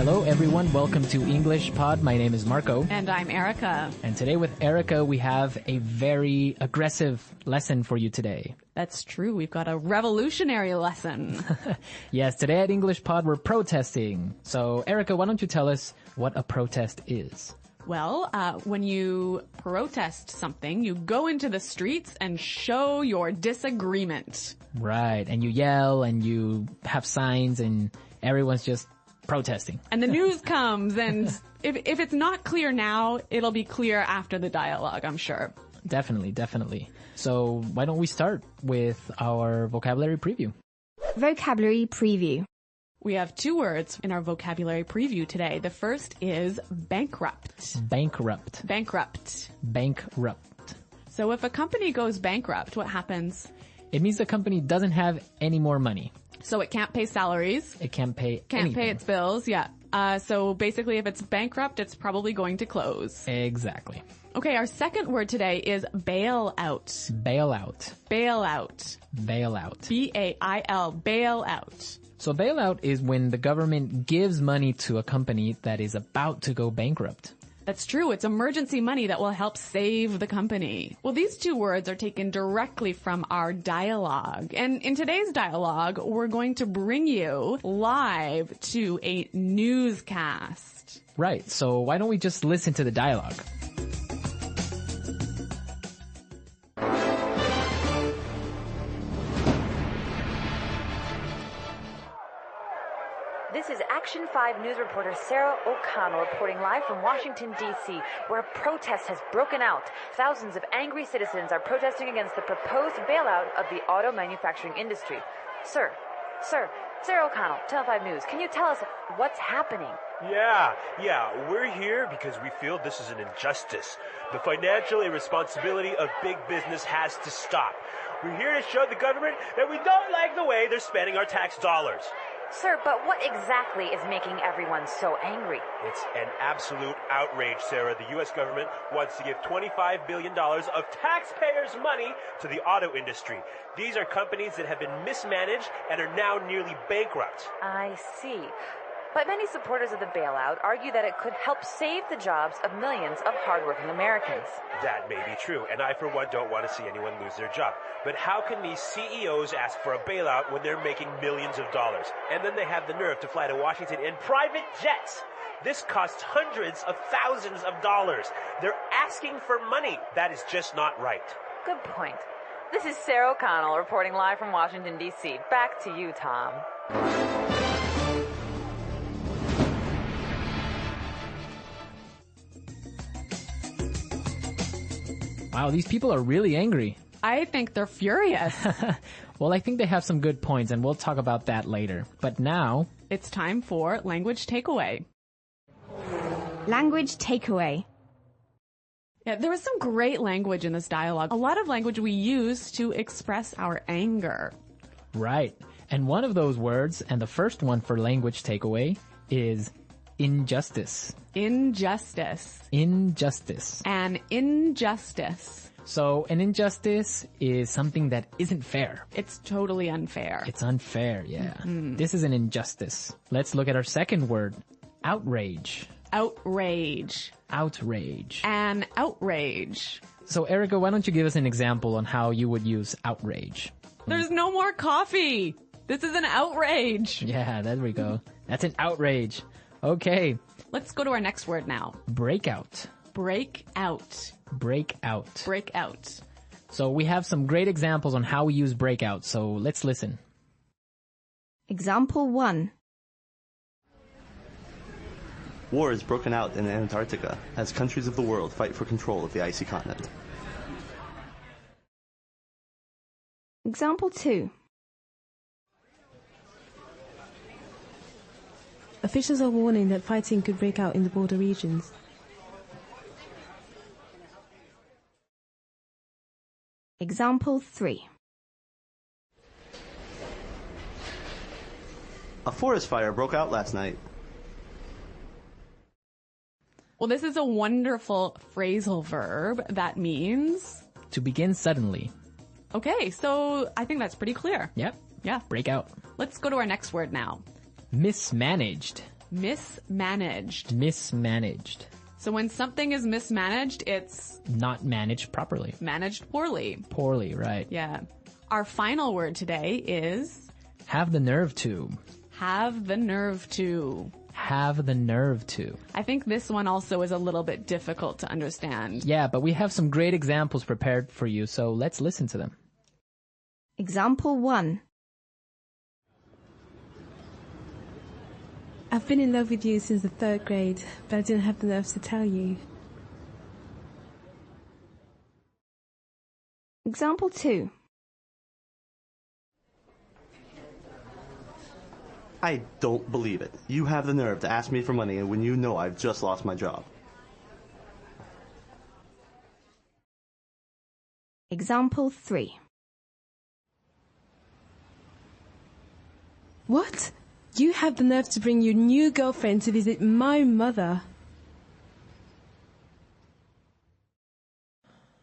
Hello everyone, welcome to English Pod. My name is Marco. And I'm Erica. And today with Erica, we have a very aggressive lesson for you today. That's true. We've got a revolutionary lesson. Yes, today at English Pod, we're protesting. So Erica, why don't you tell us what a protest is? Well, when you protest something, you go into the streets and show your disagreement. Right, and you yell and you have signs and everyone's just protesting. And the news comes, and if it's not clear now, it'll be clear after the dialogue, I'm sure. Definitely. So why don't we start with our vocabulary preview? Vocabulary preview. We have two words in our vocabulary preview today. The first is bankrupt. Bankrupt. Bankrupt. Bankrupt. So if a company goes bankrupt, what happens? It means the company doesn't have any more money. So it can't pay salaries. It can't pay Can't anything. pay its bills, yeah. So basically if it's bankrupt, it's probably going to close. Exactly. Okay, our second word today is bailout. Bailout. Bailout. Bailout. B-A-I-L, bailout. So bailout is when the government gives money to a company that is about to go bankrupt. That's true. It's emergency money that will help save the company. Well, these two words are taken directly from our dialogue. And in today's dialogue, we're going to bring you live to a newscast. Right. So why don't we just listen to the dialogue? This is Action 5 News reporter Sarah O'Connell reporting live from Washington, D.C., where a protest has broken out. Thousands of angry citizens are protesting against the proposed bailout of the auto manufacturing industry. Sir, Sarah O'Connell, Channel 5 News, can you tell us what's happening? Yeah, we're here because we feel this is an injustice. The financial irresponsibility of big business has to stop. We're here to show the government that we don't like the way they're spending our tax dollars. Sir, but what exactly is making everyone so angry? It's an absolute outrage, Sarah. The U.S. government wants to give $25 billion of taxpayers' money to the auto industry. These are companies that have been mismanaged and are now nearly bankrupt. I see. But many supporters of the bailout argue that it could help save the jobs of millions of hardworking Americans. That may be true, and I, for one, don't want to see anyone lose their job. But how can these CEOs ask for a bailout when they're making millions of dollars? And then they have the nerve to fly to Washington in private jets. This costs hundreds of thousands of dollars. They're asking for money. That is just not right. Good point. This is Sarah O'Connell reporting live from Washington, D.C. Back to you, Tom. Wow, these people are really angry. I think they're furious. Well, I think they have some good points, and we'll talk about that later. But now, It's time for language takeaway. Language takeaway. Yeah, there was some great language in this dialogue. A lot of language we use to express our anger. right. And one of those words, and the first one for language takeaway, is injustice. Injustice. Injustice. An injustice. So an injustice is something that isn't fair. It's totally unfair. It's unfair, yeah. This is an injustice. Let's look at our second word, outrage. Outrage. Outrage. An outrage. So Erica, why don't you give us an example on how you would use outrage? There's no more coffee. This is an outrage. Yeah, there we go. That's an outrage. Okay. Let's go to our next word now. Breakout. Break out. Breakout. Break out. So we have some great examples on how we use breakout, so let's listen. Example 1. War has broken out in Antarctica as countries of the world fight for control of the icy continent. Example 2. Officials are warning that fighting could break out in the border regions. Example 3. A forest fire broke out last night. Well, this is a wonderful phrasal verb that means... To begin suddenly. Okay, so I think that's pretty clear. Yep. Yeah. Breakout. Let's go to our next word now. Mismanaged. Mismanaged. Mismanaged. So when something is mismanaged, it's Not managed properly. managed poorly. Poorly, right. Yeah. Our final word today is Have the nerve to. have the nerve to. Have the nerve to. I think this one also is a little bit difficult to understand. Yeah, but we have some great examples prepared for you, so let's listen to them. Example 1. I've been in love with you since the 3rd grade, but I didn't have the nerves to tell you. Example 2. I don't believe it. You have the nerve to ask me for money when you know I've just lost my job. Example 3. What? You have the nerve to bring your new girlfriend to visit my mother.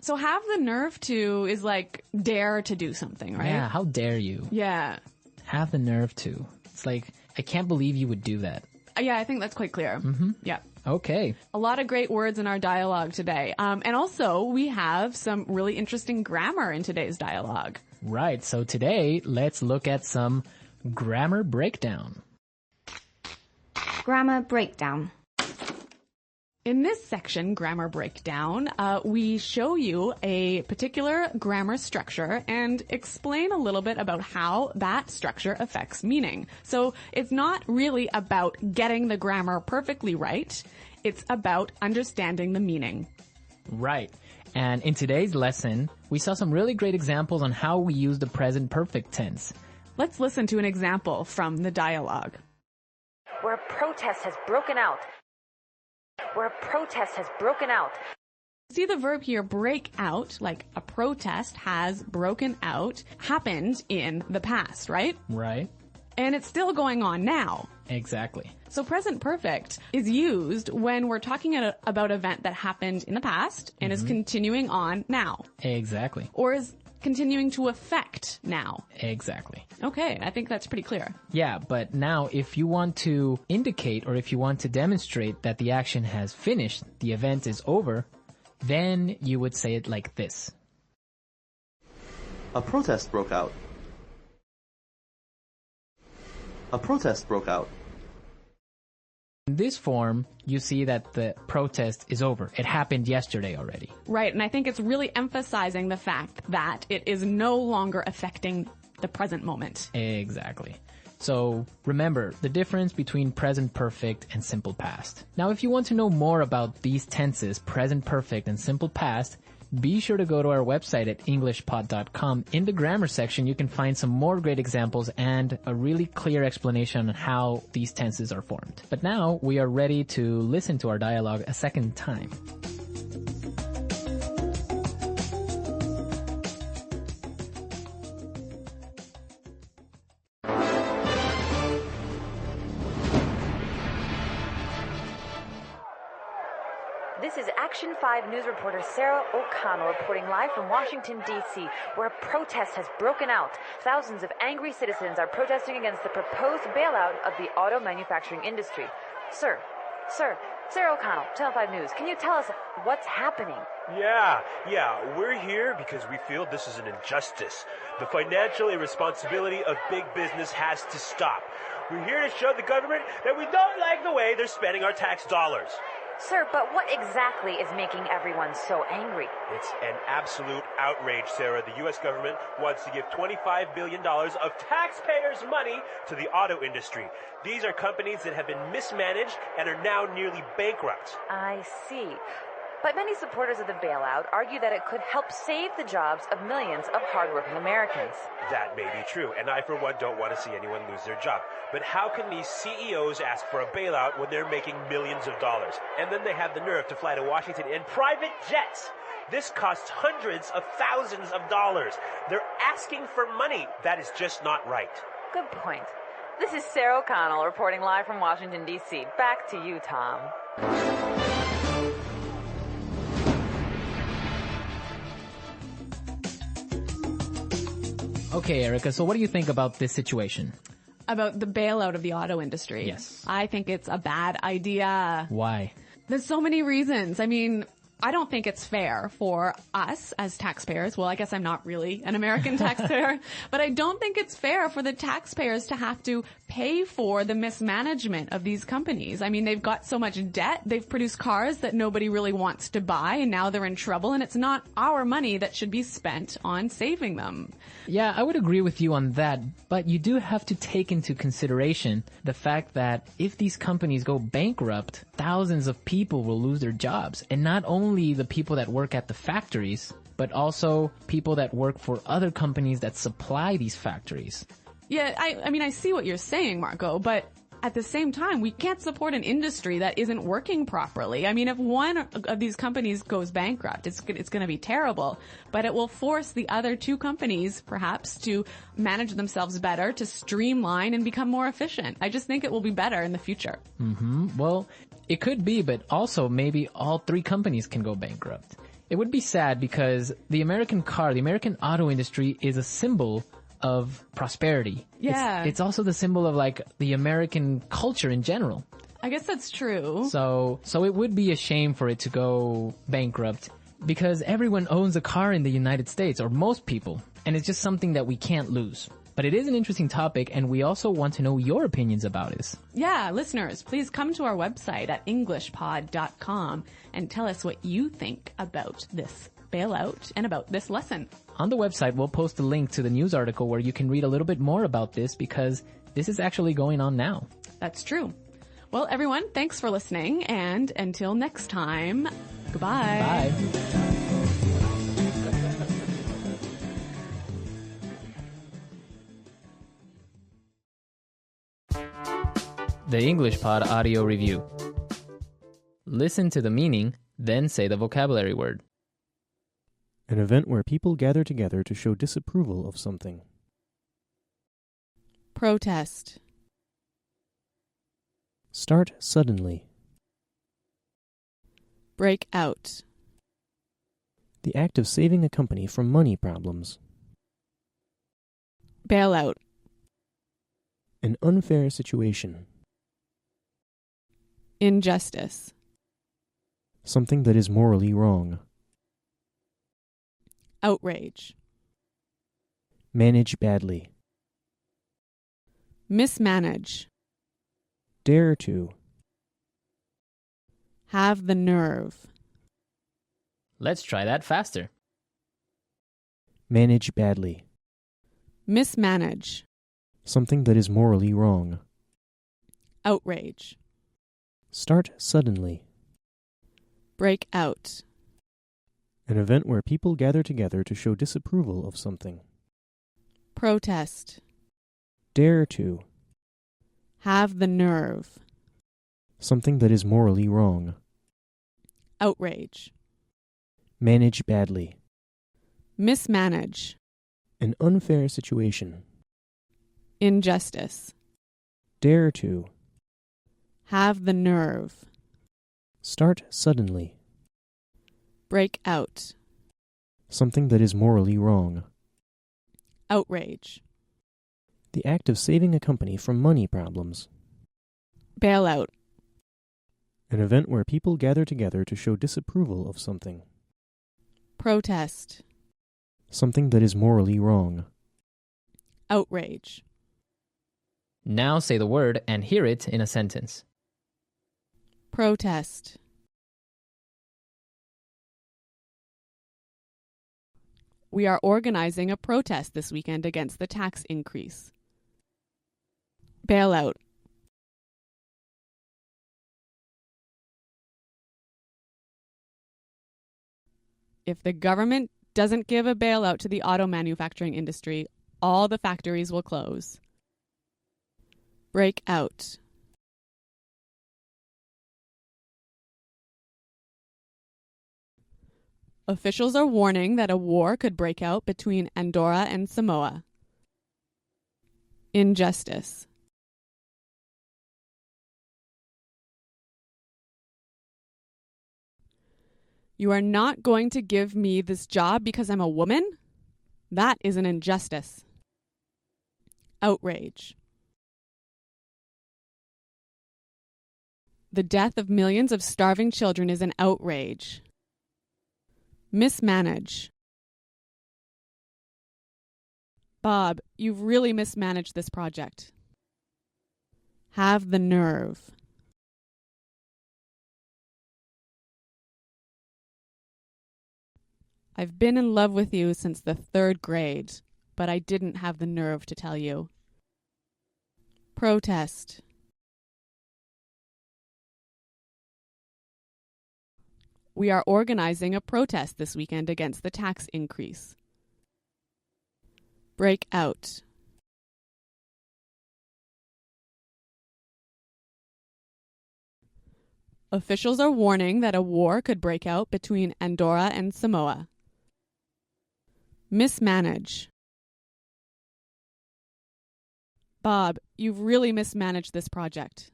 So have the nerve to is like dare to do something, right? Yeah, how dare you? Yeah. Have the nerve to. It's like, I can't believe you would do that. Yeah, I think that's quite clear. Mm-hmm. Yeah. Okay. A lot of great words in our dialogue today. And also, we have some really interesting grammar in today's dialogue. Right, so today, let's look at some grammar breakdown. Grammar breakdown. In this section, grammar breakdown, we show you a particular grammar structure and explain a little bit about how that structure affects meaning. So it's not really about getting the grammar perfectly right. It's about understanding the meaning. Right. And in today's lesson, we saw some really great examples on how we use the present perfect tense. Let's listen to an example from the dialogue. Where a protest has broken out. Where a protest has broken out. See the verb here, break out, like a protest has broken out, happened in the past, right? Right. And it's still going on now. Exactly. So present perfect is used when we're talking about an event that happened in the past and is continuing on now. Exactly. Or is continuing to affect now. Exactly. Okay, I think that's pretty clear. Yeah, but now if you want to indicate or if you want to demonstrate that the action has finished, the event is over, then you would say it like this. A protest broke out. A protest broke out. In this form, you see that the protest is over. It happened yesterday already. Right, and I think it's really emphasizing the fact that it is no longer affecting the present moment. Exactly. So remember the difference between present perfect and simple past. Now, if you want to know more about these tenses, present perfect and simple past, be sure to go to our website at englishpod.com. In the grammar section, you can find some more great examples and a really clear explanation on how these tenses are formed. But now we are ready to listen to our dialogue a second time. This is Action 5 news reporter Sarah O'Connell reporting live from Washington, D.C., where a protest has broken out. Thousands of angry citizens are protesting against the proposed bailout of the auto manufacturing industry. Sir, Sarah O'Connell, Channel 5 News, can you tell us what's happening? Yeah, we're here because we feel this is an injustice. The financial irresponsibility of big business has to stop. We're here to show the government that we don't like the way they're spending our tax dollars. Sir, but what exactly is making everyone so angry? It's an absolute outrage, Sarah. The U.S. government wants to give $25 billion of taxpayers' money to the auto industry. These are companies that have been mismanaged and are now nearly bankrupt. I see. But many supporters of the bailout argue that it could help save the jobs of millions of hardworking Americans. That may be true, and I, for one, don't want to see anyone lose their job. But how can these CEOs ask for a bailout when they're making millions of dollars? And then they have the nerve to fly to Washington in private jets. This costs hundreds of thousands of dollars. They're asking for money. That is just not right. Good point. This is Sarah O'Connell reporting live from Washington, D.C. Back to you, Tom. Okay, Erica, so what do you think about this situation? About the bailout of the auto industry. Yes. I think it's a bad idea. Why? There's so many reasons. I mean, I don't think it's fair for us as taxpayers. Well, I guess I'm not really an American taxpayer, but I don't think it's fair for the taxpayers to have to pay for the mismanagement of these companies. I mean, they've got so much debt. They've produced cars that nobody really wants to buy, and now they're in trouble, and it's not our money that should be spent on saving them. Yeah, I would agree with you on that, but you do have to take into consideration the fact that if these companies go bankrupt, thousands of people will lose their jobs. And not only the people that work at the factories, but also people that work for other companies that supply these factories. Yeah, I mean, I see what you're saying, Marco, but at the same time, we can't support an industry that isn't working properly. I mean, if one of these companies goes bankrupt, it's going to be terrible, but it will force the other two companies, perhaps, to manage themselves better, to streamline and become more efficient. I just think it will be better in the future. Well, it could be, but also maybe all three companies can go bankrupt. It would be sad because the American auto industry is a symbol of prosperity. Yeah. It's also the symbol of like the American culture in general. I guess that's true. So it would be a shame for it to go bankrupt because everyone owns a car in the United States, or most people, and it's just something that we can't lose. But it is an interesting topic, and we also want to know your opinions about it. Yeah, listeners, please come to our website at englishpod.com and tell us what you think about this bailout and about this lesson. On the website, we'll post a link to the news article where you can read a little bit more about this because this is actually going on now. That's true. Well, everyone, thanks for listening, and until next time, goodbye. Bye. The English Pod Audio Review. Listen to the meaning, then say the vocabulary word. An event where people gather together to show disapproval of something. Protest. Start suddenly. Break out. The act of saving a company from money problems. Bailout. An unfair situation. Injustice. Something that is morally wrong. Outrage. Manage badly. Mismanage. Dare to. Have the nerve. Let's try that faster. Manage badly. Mismanage. Something that is morally wrong. Outrage. Start suddenly. Break out. An event where people gather together to show disapproval of something. Protest. Dare to. Have the nerve. Something that is morally wrong. Outrage. Manage badly. Mismanage. An unfair situation. Injustice. Dare to. Have the nerve. Start suddenly. Break out. Something that is morally wrong. Outrage. The act of saving a company from money problems. Bailout. An event where people gather together to show disapproval of something. Protest. Something that is morally wrong. Outrage. Now say the word and hear it in a sentence. Protest. We are organizing a protest this weekend against the tax increase. Bailout. If the government doesn't give a bailout to the auto manufacturing industry, all the factories will close. Break out. Officials are warning that a war could break out between Andorra and Samoa. Injustice. You are not going to give me this job because I'm a woman? That is an injustice. Outrage. The death of millions of starving children is an outrage. Mismanage. Bob, you've really mismanaged this project. Have the nerve. I've been in love with you since the 3rd grade, but I didn't have the nerve to tell you. Protest. We are organizing a protest this weekend against the tax increase. Break out. Officials are warning that a war could break out between Andorra and Samoa. Mismanage. Bob, you've really mismanaged this project.